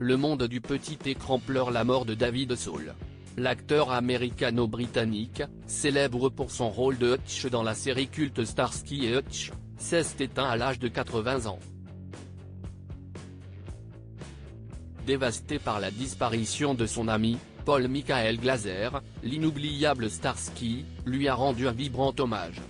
Le monde du petit écran pleure la mort de David Soul. L'acteur américano-britannique, célèbre pour son rôle de Hutch dans la série culte Starsky et Hutch, s'est éteint à l'âge de 80 ans. Dévasté par la disparition de son ami, Paul Michael Glaser, l'inoubliable Starsky lui a rendu un vibrant hommage.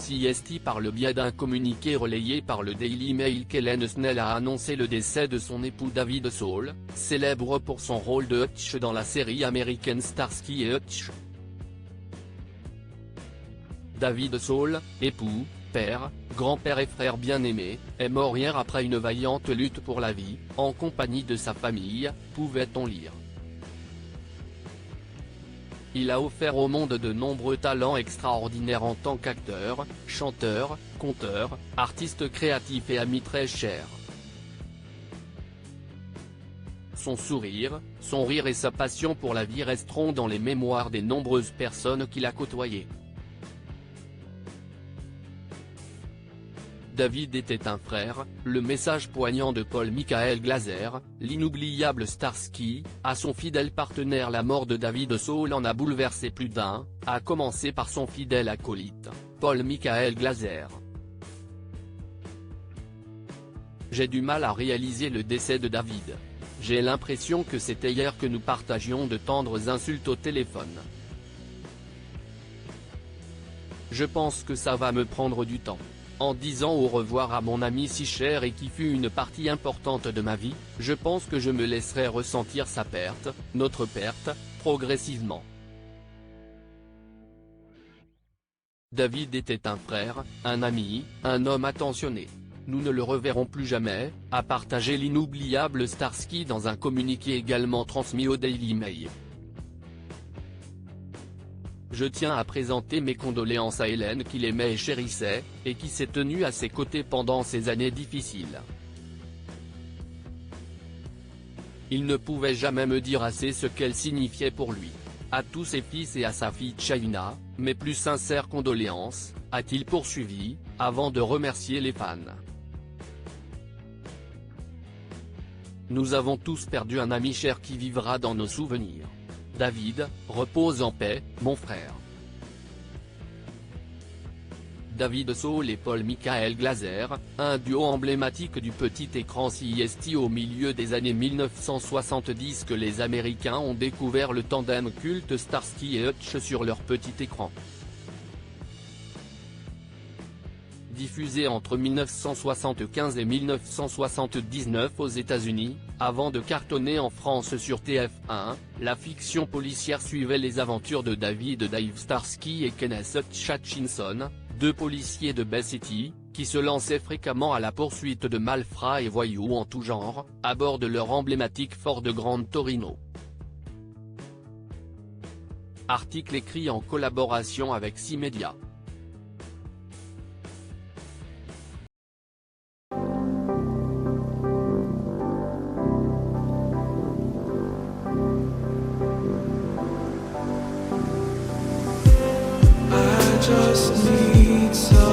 CST par le biais d'un communiqué relayé par le Daily Mail qu'Helen Snell a annoncé le décès de son époux David Soul, célèbre pour son rôle de Hutch dans la série américaine Starsky et Hutch. David Soul, époux, père, grand-père et frère bien-aimé, est mort hier après une vaillante lutte pour la vie, en compagnie de sa famille, pouvait-on lire. Il a offert au monde de nombreux talents extraordinaires en tant qu'acteur, chanteur, conteur, artiste créatif et ami très cher. Son sourire, son rire et sa passion pour la vie resteront dans les mémoires des nombreuses personnes qu'il a côtoyées. David était un frère, le message poignant de Paul Michael Glaser, l'inoubliable Starsky, à son fidèle partenaire. La mort de David Soul en a bouleversé plus d'un, à commencer par son fidèle acolyte, Paul Michael Glaser. J'ai du mal à réaliser le décès de David. J'ai l'impression que c'était hier que nous partagions de tendres insultes au téléphone. Je pense que ça va me prendre du temps. En disant au revoir à mon ami si cher et qui fut une partie importante de ma vie, je pense que je me laisserai ressentir sa perte, notre perte, progressivement. David était un frère, un ami, un homme attentionné. Nous ne le reverrons plus jamais, a partagé l'inoubliable Starsky dans un communiqué également transmis au Daily Mail. Je tiens à présenter mes condoléances à Hélène qu'il aimait et chérissait, et qui s'est tenue à ses côtés pendant ces années difficiles. Il ne pouvait jamais me dire assez ce qu'elle signifiait pour lui. À tous ses fils et à sa fille China, mes plus sincères condoléances, a-t-il poursuivi, avant de remercier les fans. Nous avons tous perdu un ami cher qui vivra dans nos souvenirs. David, repose en paix, mon frère. David Soul et Paul Michael Glaser, un duo emblématique du petit écran CST au milieu des années 1970 que les Américains ont découvert le tandem culte Starsky et Hutch sur leur petit écran. Diffusé entre 1975 et 1979 aux États-Unis, avant de cartonner en France sur TF1, la fiction policière suivait les aventures de Dave Starsky et Kenneth Hutch Hutchinson, deux policiers de Bay City, qui se lançaient fréquemment à la poursuite de malfrats et voyous en tout genre, à bord de leur emblématique Ford Grand Torino. Article écrit en collaboration avec C-Media. Just need some